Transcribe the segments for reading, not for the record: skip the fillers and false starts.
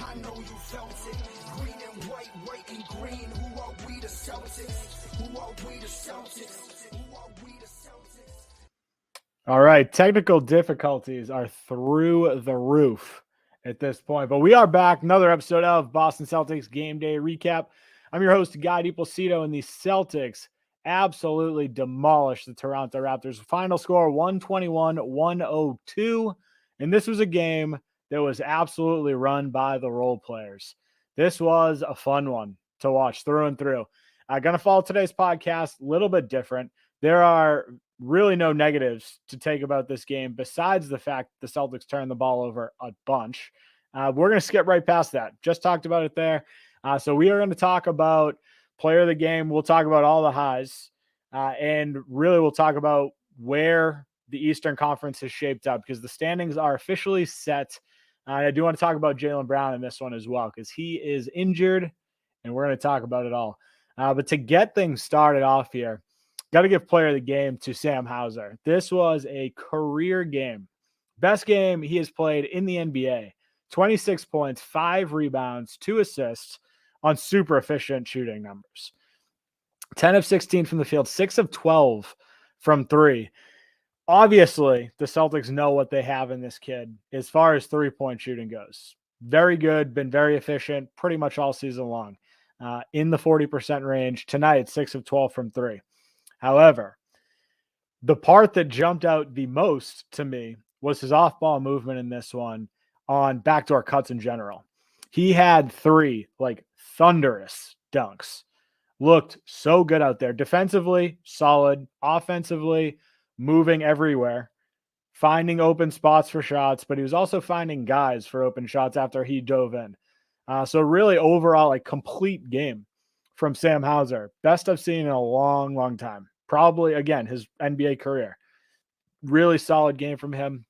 I know you felt it. Green and white, white and green. Who are we, the Celtics? Who are we, the Celtics? Who are we, the Celtics? All right, technical difficulties are through the roof at this point, but we are back. Another episode of Boston Celtics Game Day Recap. I'm your host, Guy DiPlacido, and the Celtics absolutely demolished the Toronto Raptors. Final score 121-102, and this was a game that was absolutely run by the role players. This was a fun one to watch through and through. I'm going to follow today's podcast a little bit different. There are really no negatives to take about this game besides the fact the Celtics turned the ball over a bunch. We're going to skip right past that. Just talked about it there. So we are going to talk about player of the game. We'll talk about all the highs. And really we'll talk about where the Eastern Conference has shaped up because the standings are officially set. I do want to talk about Jaylen Brown in this one as well because he is injured, and we're going to talk about it all. But to get things started off here, got to give player of the game to Sam Hauser. This was a career game. Best game he has played in the NBA. 26 points, 5 rebounds, 2 assists on super efficient shooting numbers. 10 of 16 from the field, 6 of 12 from 3. Obviously, the Celtics know what they have in this kid as far as three-point shooting goes. Very good, been very efficient pretty much all season long. In the 40% range. Tonight, 6 of 12 from 3. However, the part that jumped out the most to me was his off-ball movement in this one on backdoor cuts in general. He had 3 thunderous dunks. Looked so good out there. Defensively, solid. Offensively, moving everywhere. Finding open spots for shots, but he was also finding guys for open shots after he dove in. So really overall, complete game from Sam Hauser. Best I've seen in a long, long time. Probably, again, his NBA career. Really solid game from him.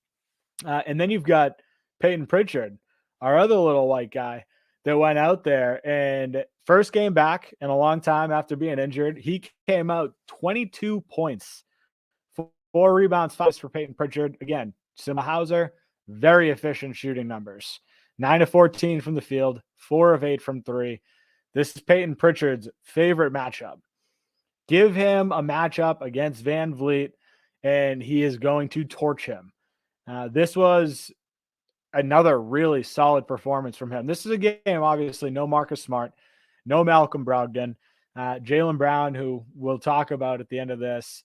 And then you've got Peyton Pritchard, our other little white guy that went out there. And first game back in a long time after being injured, he came out 22 points, 4 rebounds, 5 for Peyton Pritchard. Again, Sam Hauser, very efficient shooting numbers. 9 of 14 from the field, 4 of 8 from 3. This is Peyton Pritchard's favorite matchup. Give him a matchup against Van Vliet, and he is going to torch him. This was another really solid performance from him. This is a game, obviously, no Marcus Smart, no Malcolm Brogdon. Jaylen Brown, who we'll talk about at the end of this,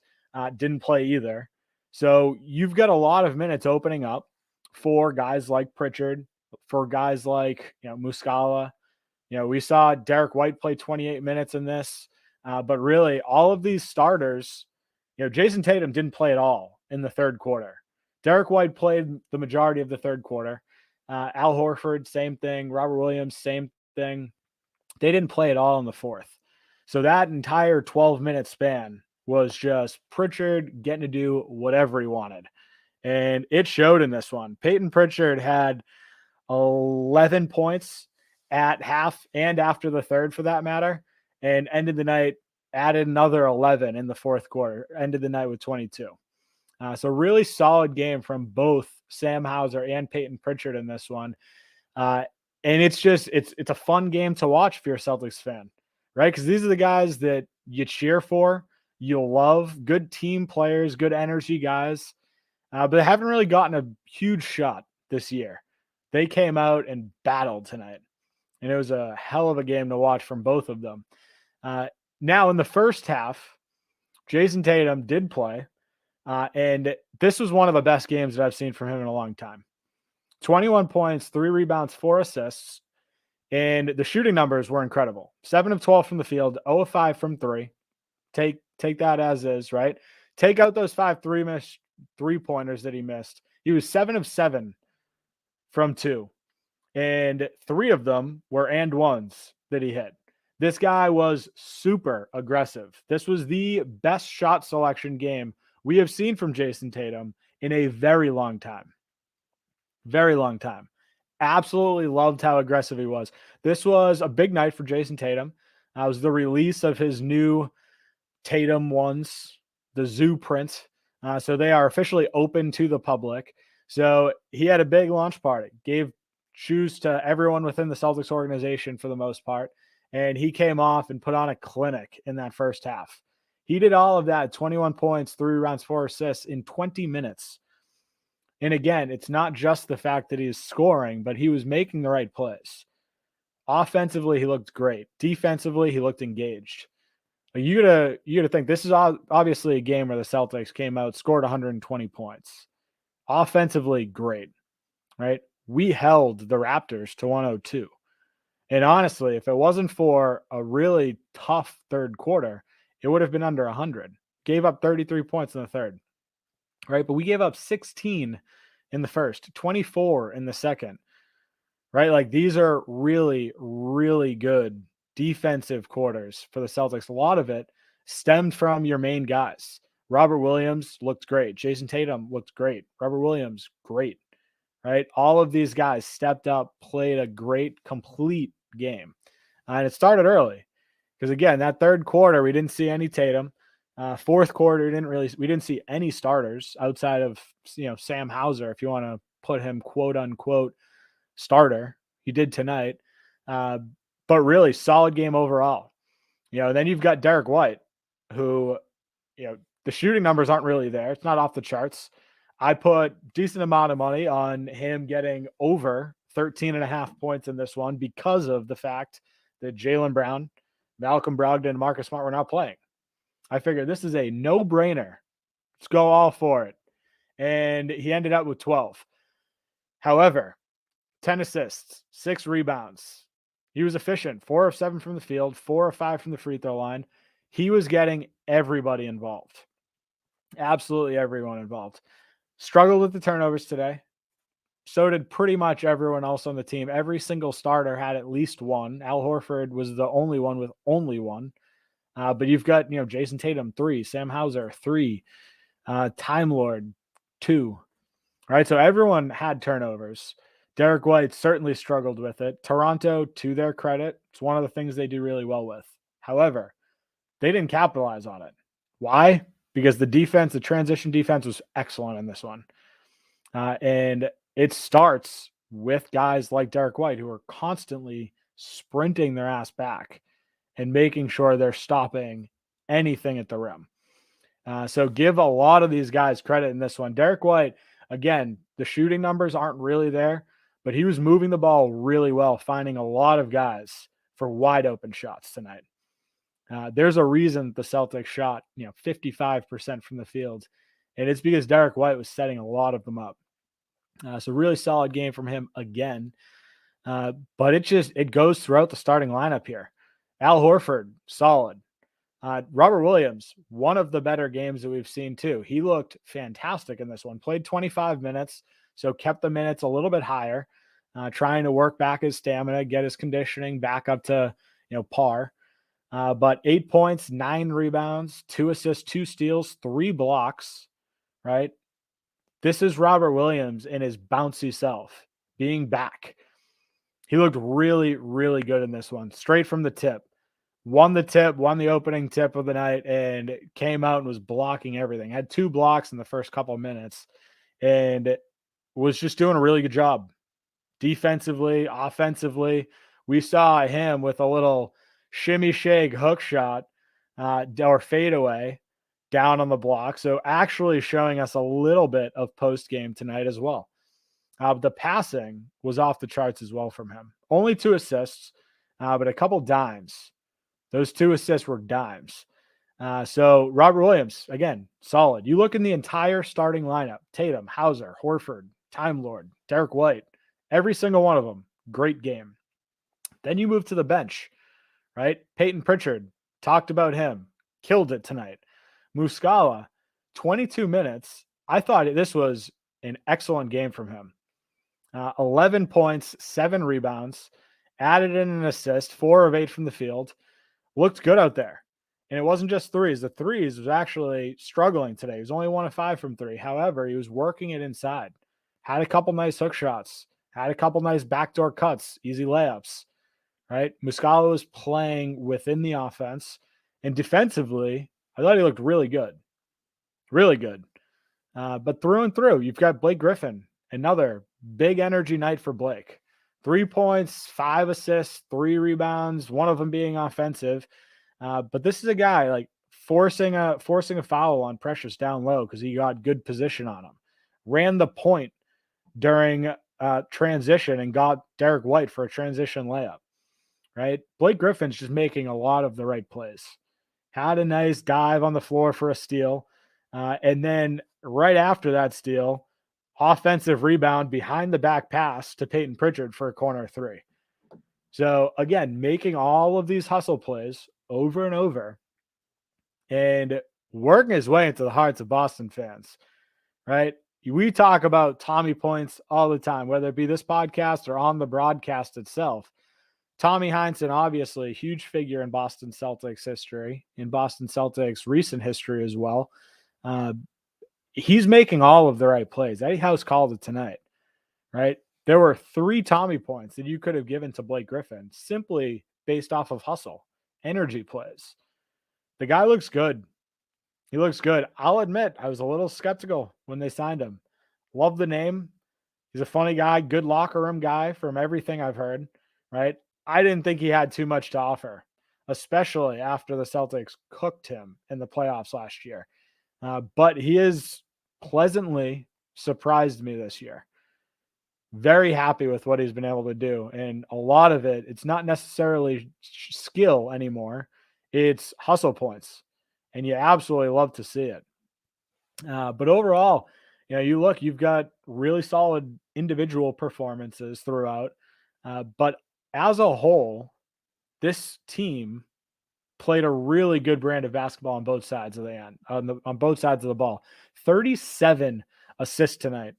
didn't play either. So you've got a lot of minutes opening up for guys like Pritchard, for guys like Muscala. We saw Derek White play 28 minutes in this, but really all of these starters, Jason Tatum didn't play at all in the third quarter. Derek White played the majority of the third quarter. Al Horford, same thing. Robert Williams, same thing. They didn't play at all in the fourth. So that entire 12-minute span was just Pritchard getting to do whatever he wanted. And it showed in this one. Peyton Pritchard had 11 points at half and after the third, for that matter, and ended the night, added another 11 in the fourth quarter, ended the night with 22. So really solid game from both Sam Hauser and Peyton Pritchard in this one. And it's a fun game to watch if you're a Celtics fan, right? Because these are the guys that you cheer for, you'll love, good team players, good energy guys, but they haven't really gotten a huge shot this year. They came out and battled tonight, and it was a hell of a game to watch from both of them. Now, in the first half, Jason Tatum did play, and this was one of the best games that I've seen from him in a long time. 21 points, 3 rebounds, 4 assists, and the shooting numbers were incredible. 7 of 12 from the field, 0 of 5 from 3. Take that as is, right? Take out those 5 three-pointers that he missed. He was 7 of 7 from 2, and 3 of them were and ones that he hit. This guy was super aggressive. This was the best shot selection game we have seen from Jason Tatum in a very long time. Very long time. Absolutely loved how aggressive he was. This was a big night for Jason Tatum. It was the release of his new Tatum ones, the Zoo print. So they are officially open to the public. So he had a big launch party, gave shoes to everyone within the Celtics organization for the most part. And he came off and put on a clinic in that first half. He did all of that, 21 points, 3 rebounds, 4 assists in 20 minutes. And again, it's not just the fact that he's scoring, but he was making the right plays. Offensively, he looked great. Defensively, he looked engaged. You gotta think this is obviously a game where the Celtics came out, scored 120 points. Offensively, great, right? We held the Raptors to 102. And honestly, if it wasn't for a really tough third quarter, it would have been under 100. Gave up 33 points in the third, right? But we gave up 16 in the first, 24 in the second, right? Like these are really, really good defensive quarters for the Celtics. A lot of it stemmed from your main guys. Robert Williams looked great. Jason Tatum looked great. Robert Williams, great, right? All of these guys stepped up, played a great, complete game. And it started early because, again, that third quarter, we didn't see any Tatum. Fourth quarter, we didn't see any starters outside of, Sam Hauser, if you want to put him quote unquote starter. He did tonight. But really solid game overall. Then you've got Derek White, who, the shooting numbers aren't really there. It's not off the charts. I put decent amount of money on him getting over 13.5 points in this one because of the fact that Jaylen Brown, Malcolm Brogdon, and Marcus Smart were not playing. I figured this is a no-brainer. Let's go all for it. And he ended up with 12. However, 10 assists, 6 rebounds. He was efficient, 4 of 7 from the field, 4 of 5 from the free throw line. He was getting everybody involved. Absolutely everyone involved. Struggled with the turnovers today. So did pretty much everyone else on the team. Every single starter had at least one. Al Horford was the only one with only one. But you've got, Jason Tatum, 3, Sam Hauser, 3, Time Lord, 2. Right? So everyone had turnovers. Derek White certainly struggled with it. Toronto, to their credit, it's one of the things they do really well with. However, they didn't capitalize on it. Why? Because the transition defense was excellent in this one. And it starts with guys like Derek White who are constantly sprinting their ass back and making sure they're stopping anything at the rim. So give a lot of these guys credit in this one. Derek White, again, the shooting numbers aren't really there, but he was moving the ball really well, finding a lot of guys for wide open shots tonight. There's a reason the Celtics shot, 55% from the field, and it's because Derek White was setting a lot of them up. So really solid game from him again. But it goes throughout the starting lineup here. Al Horford, solid. Robert Williams, one of the better games that we've seen too. He looked fantastic in this one. Played 25 minutes, so kept the minutes a little bit higher, trying to work back his stamina, get his conditioning back up to par. But 8 points, 9 rebounds, 2 assists, 2 steals, 3 blocks, right? This is Robert Williams in his bouncy self, being back. He looked really, really good in this one, straight from the tip. Won the opening tip of the night, and came out and was blocking everything. Had 2 blocks in the first couple of minutes, and was just doing a really good job. Defensively, offensively, we saw him with a little shimmy shake hook shot or fadeaway down on the block. So actually showing us a little bit of post game tonight as well. The passing was off the charts as well from him. Only 2 assists, but a couple dimes. Those 2 assists were dimes. So Robert Williams, again, solid. You look in the entire starting lineup, Tatum, Hauser, Horford, Time Lord, Derek White, every single one of them, great game. Then you move to the bench, right? Peyton Pritchard, talked about him, killed it tonight. Muscala, 22 minutes. I thought this was an excellent game from him. 11 points, 7 rebounds, added in an assist, 4 of 8 from the field. Looked good out there. And it wasn't just threes. The threes was actually struggling today. He was only 1 of 5 from 3. However, he was working it inside. Had a couple nice hook shots. Had a couple nice backdoor cuts, easy layups, right? Muscala was playing within the offense. And defensively, I thought he looked really good. Really good. But through and through, you've got Blake Griffin. Another big energy night for Blake. 3 points, 5 assists, 3 rebounds, one of them being offensive. But this is a guy like forcing a foul on Precious down low because he got good position on him. Ran the point during transition and got Derek White for a transition layup. Right? Blake Griffin's just making a lot of the right plays. Had a nice dive on the floor for a steal. And then right after that steal, offensive rebound behind the back pass to Peyton Pritchard for a corner 3. So again, making all of these hustle plays over and over and working his way into the hearts of Boston fans, right? We talk about Tommy points all the time, whether it be this podcast or on the broadcast itself. Tommy Heinsohn, obviously a huge figure in Boston Celtics history, in Boston Celtics recent history as well. He's making all of the right plays. Eddie House called it tonight, right? There were 3 Tommy points that you could have given to Blake Griffin simply based off of hustle, energy plays. The guy looks good. He looks good. I'll admit, I was a little skeptical when they signed him. Love the name. He's a funny guy, good locker room guy from everything I've heard, right? I didn't think he had too much to offer, especially after the Celtics cooked him in the playoffs last year. But he has pleasantly surprised me this year. Very happy with what he's been able to do. And a lot of it, it's not necessarily skill anymore. It's hustle points. And you absolutely love to see it. But overall, you've got really solid individual performances throughout. But as a whole, this team played a really good brand of basketball on both sides of on both sides of the ball. 37 assists tonight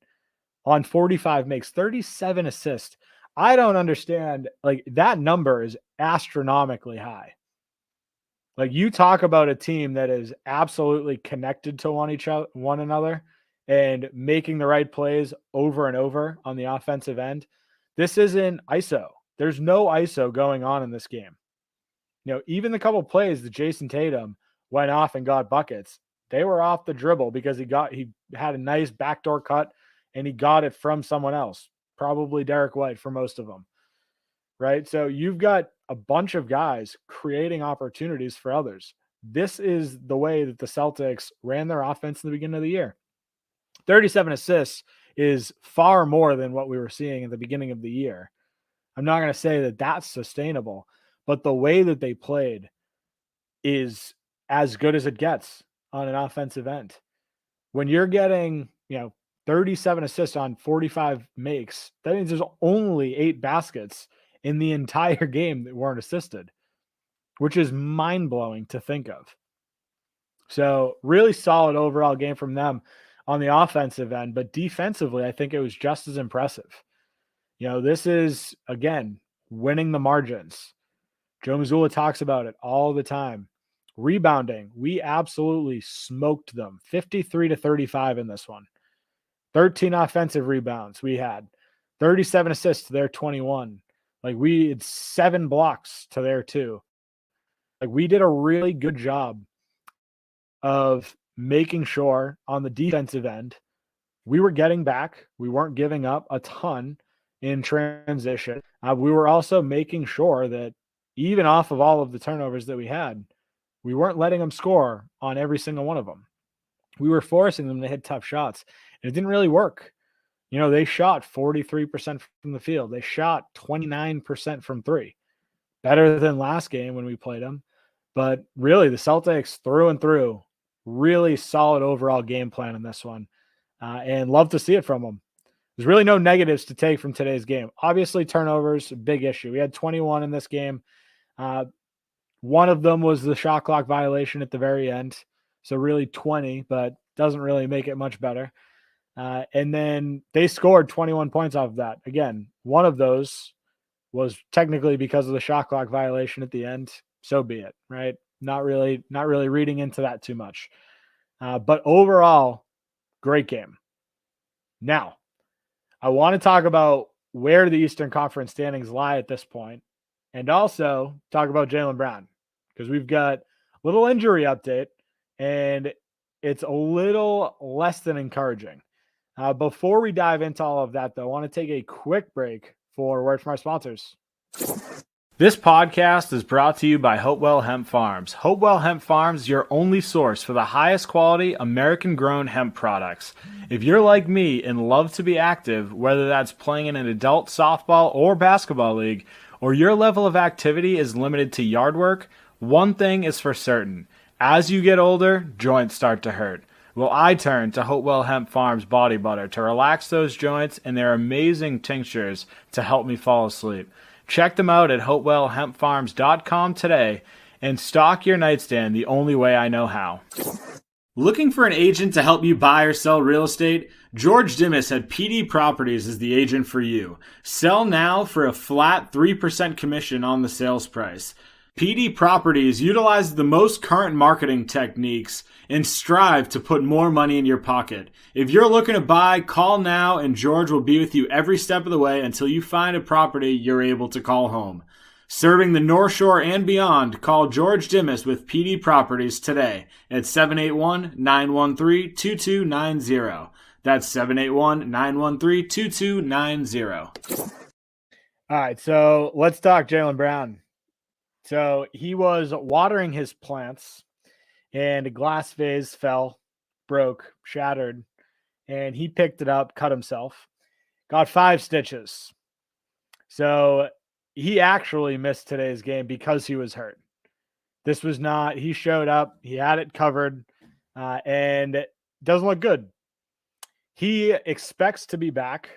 on 45 makes, 37 assists. I don't understand. Like, that number is astronomically high. Like, you talk about a team that is absolutely connected to one another and making the right plays over and over on the offensive end. This isn't ISO. There's no ISO going on in this game. Even the couple plays that Jason Tatum went off and got buckets, they were off the dribble because he had a nice backdoor cut and he got it from someone else, probably Derek White for most of them. Right? So you've got a bunch of guys creating opportunities for others. This is the way that the Celtics ran their offense in the beginning of the year. 37 assists is far more than what we were seeing at the beginning of the year. I'm not going to say that that's sustainable, but the way that they played is as good as it gets on an offensive end. When you're getting, 37 assists on 45 makes, that means there's only 8 baskets in the entire game that weren't assisted, which is mind-blowing to think of. So really solid overall game from them on the offensive end, but defensively, I think it was just as impressive. This is, again, winning the margins. Joe Mazzulla talks about it all the time. Rebounding, we absolutely smoked them. 53-35 in this one. 13 offensive rebounds we had. 37 assists to their 21. Like, we had 7 blocks to their 2. Like, we did a really good job of making sure on the defensive end we were getting back. We weren't giving up a ton in transition. We were also making sure that even off of all of the turnovers that we had, we weren't letting them score on every single one of them. We were forcing them to hit tough shots, and it didn't really work. They shot 43% from the field. They shot 29% from 3. Better than last game when we played them. But really, the Celtics through and through, really solid overall game plan in this one. And love to see it from them. There's really no negatives to take from today's game. Obviously, turnovers, a big issue. We had 21 in this game. One of them was the shot clock violation at the very end. So really 20, but doesn't really make it much better. And then they scored 21 points off of that. Again, one of those was technically because of the shot clock violation at the end. So be it, right? Not really reading into that too much. But overall, great game. Now, I want to talk about where the Eastern Conference standings lie at this point, and also talk about Jaylen Brown, because we've got a little injury update, and it's a little less than encouraging. Before we dive into all of that, though, I want to take a quick break for word from our sponsors. This podcast is brought to you by Hopewell Hemp Farms. Hopewell Hemp Farms, your only source for the highest quality American-grown hemp products. If you're like me and love to be active, whether that's playing in an adult softball or basketball league, or your level of activity is limited to yard work, one thing is for certain. As you get older, joints start to hurt. Well, I turn to Hopewell Hemp Farms Body Butter to relax those joints and their amazing tinctures to help me fall asleep. Check them out at hopewellhempfarms.com today and stock your nightstand the only way I know how. Looking for an agent to help you buy or sell real estate? George Dimas at PD Properties is the agent for you. Sell now for a flat 3% commission on the sales price. PD Properties utilizes the most current marketing techniques and strive to put more money in your pocket. If you're looking to buy, call now and George will be with you every step of the way until you find a property you're able to call home. Serving the North Shore and beyond, call George Dimas with PD Properties today at 781-913-2290. That's 781-913-2290. All right, so let's talk Jaylen Brown. So he was watering his plants and a glass vase fell, broke, shattered, and he picked it up, cut himself, got 5 stitches. So he actually missed today's game because he was hurt. This was not, he showed up, he had it covered, and it doesn't look good. He expects to be back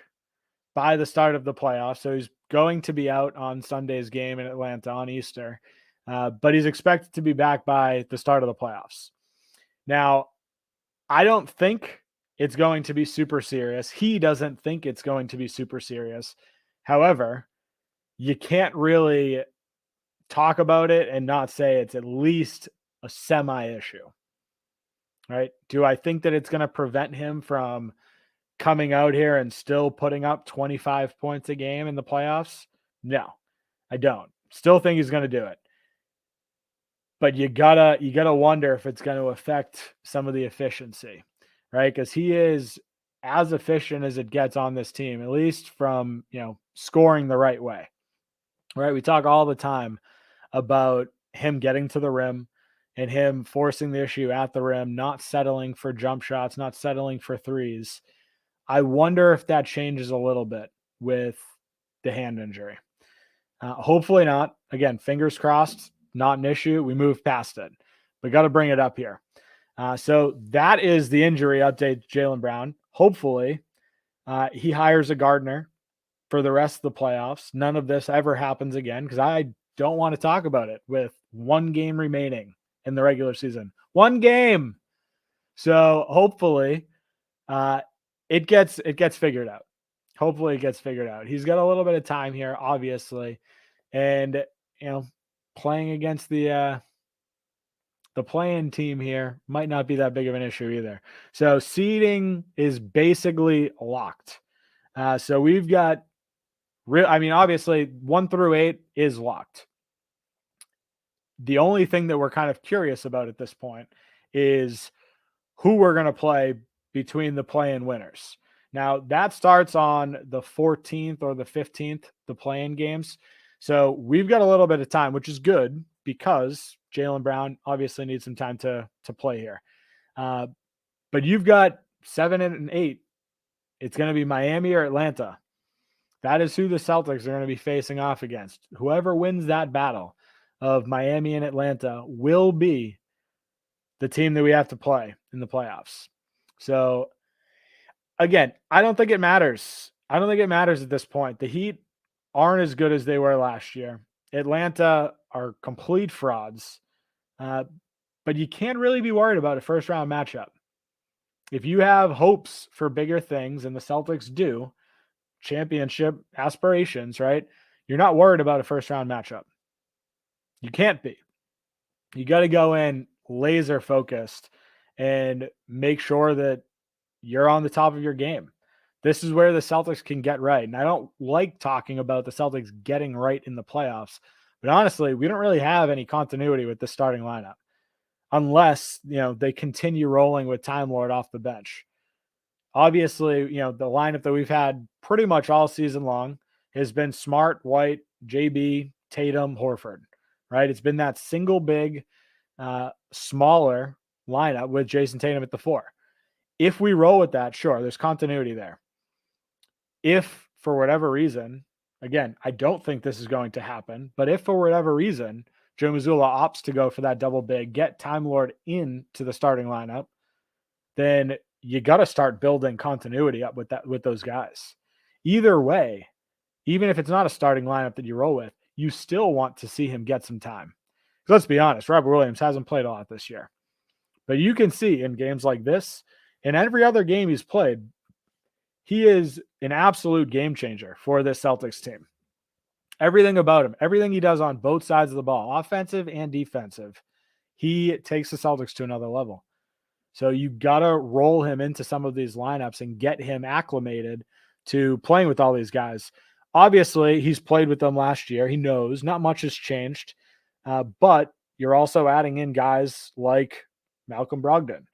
by the start of the playoffs. So he's going to be out on Sunday's game in Atlanta on Easter. But he's expected to be back by the start of the playoffs. Now, I don't think it's going to be super serious. He doesn't think it's going to be super serious. However, you can't really talk about it and not say it's at least a semi-issue, right? Do I think that it's going to prevent him from coming out here and still putting up 25 points a game in the playoffs? No, I don't. Still think he's going to do it. But you gotta wonder if it's going to affect some of the efficiency, right? Because he is as efficient as it gets on this team, at least from, scoring the right way, right? We talk all the time about him getting to the rim and him forcing the issue at the rim, not settling for jump shots, not settling for threes. I wonder if that changes a little bit with the hand injury. Hopefully not. Again, fingers crossed. Not an issue. We move past it. We got to bring it up here. So that is the injury update to Jaylen Brown. Hopefully, he hires a gardener for the rest of the playoffs. None of this ever happens again because I don't want to talk about it with one game remaining in the regular season. One game. So hopefully it gets figured out. Hopefully it gets figured out. He's got a little bit of time here, obviously. And, playing against the play-in team here might not be that big of an issue either. So seeding is basically locked. So we've got obviously 1 through 8 is locked. The only thing that we're kind of curious about at this point is who we're going to play between the play-in winners. Now that starts on the 14th or the 15th, the play-in games. So we've got a little bit of time, which is good because Jaylen Brown obviously needs some time to play here. But you've got 7 and 8. It's going to be Miami or Atlanta. That is who the Celtics are going to be facing off against. Whoever wins that battle of Miami and Atlanta will be the team that we have to play in the playoffs. So again, I don't think it matters. I don't think it matters at this point. The Heat aren't as good as they were last year. Atlanta are complete frauds. But you can't really be worried about a first-round matchup. If you have hopes for bigger things, and the Celtics do, championship aspirations, right? You're not worried about a first-round matchup. You can't be. You got to go in laser-focused and make sure that you're on the top of your game. This is where the Celtics can get right. And I don't like talking about the Celtics getting right in the playoffs. But honestly, we don't really have any continuity with the starting lineup unless, they continue rolling with Time Lord off the bench. Obviously, the lineup that we've had pretty much all season long has been Smart, White, JB, Tatum, Horford, right? It's been that single big, smaller lineup with Jason Tatum at the 4. If we roll with that, sure, there's continuity there. If for whatever reason, again, I don't think this is going to happen, but if for whatever reason, Joe Mazzulla opts to go for that double big, get Time Lord into the starting lineup, then you got to start building continuity up with those guys. Either way, even if it's not a starting lineup that you roll with, you still want to see him get some time. Because let's be honest, Robert Williams hasn't played a lot this year. But you can see in games like this, in every other game he's played, he is an absolute game changer for this Celtics team. Everything about him, everything he does on both sides of the ball, offensive and defensive, he takes the Celtics to another level. So you got to roll him into some of these lineups and get him acclimated to playing with all these guys. Obviously, he's played with them last year. He knows not much has changed, but you're also adding in guys like Malcolm Brogdon.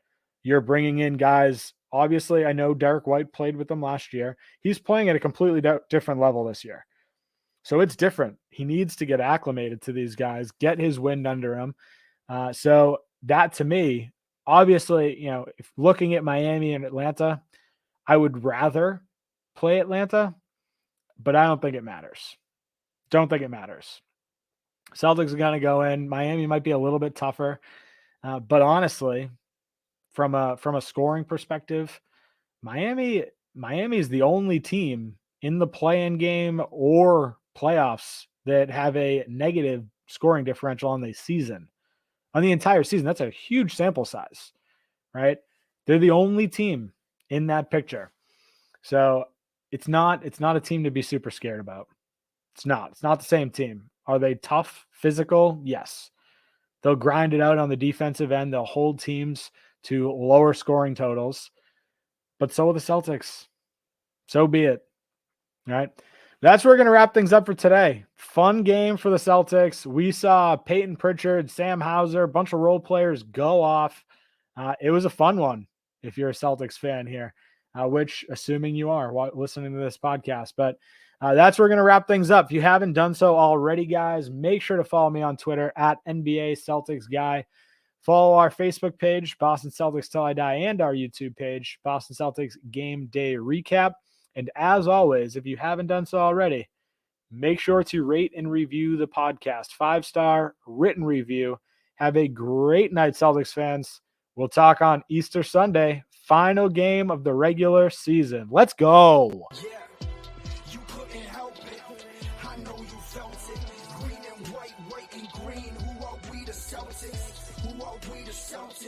You're bringing in guys. Obviously, I know Derek White played with them last year. He's playing at a completely different level this year. So it's different. He needs to get acclimated to these guys, get his wind under him. So that to me, obviously, if looking at Miami and Atlanta, I would rather play Atlanta, but I don't think it matters. Don't think it matters. Celtics are going to go in. Miami might be a little bit tougher. But honestly, from a scoring perspective, Miami is the only team in the play-in game or playoffs that have a negative scoring differential on the season. On the entire season, that's a huge sample size, right? They're the only team in that picture. So it's not a team to be super scared about. It's not the same team. Are they tough, physical? Yes. They'll grind it out on the defensive end. They'll hold teams to lower scoring totals. But so will the Celtics. So be it. All right. That's where we're going to wrap things up for today. Fun game for the Celtics. We saw Peyton Pritchard, Sam Hauser, a bunch of role players go off. It was a fun one if you're a Celtics fan here, which assuming you are listening to this podcast. But that's where we're going to wrap things up. If you haven't done so already, guys, make sure to follow me on Twitter at NBA Celtics Guy. Follow our Facebook page, Boston Celtics Till I Die, and our YouTube page, Boston Celtics Game Day Recap. And as always, if you haven't done so already, make sure to rate and review the podcast. 5-star written review. Have a great night, Celtics fans. We'll talk on Easter Sunday, final game of the regular season. Let's go. Yeah, you couldn't help it. I know you felt it. Green and white and green. Who are we, the Celtics? Who are we, the Celtics?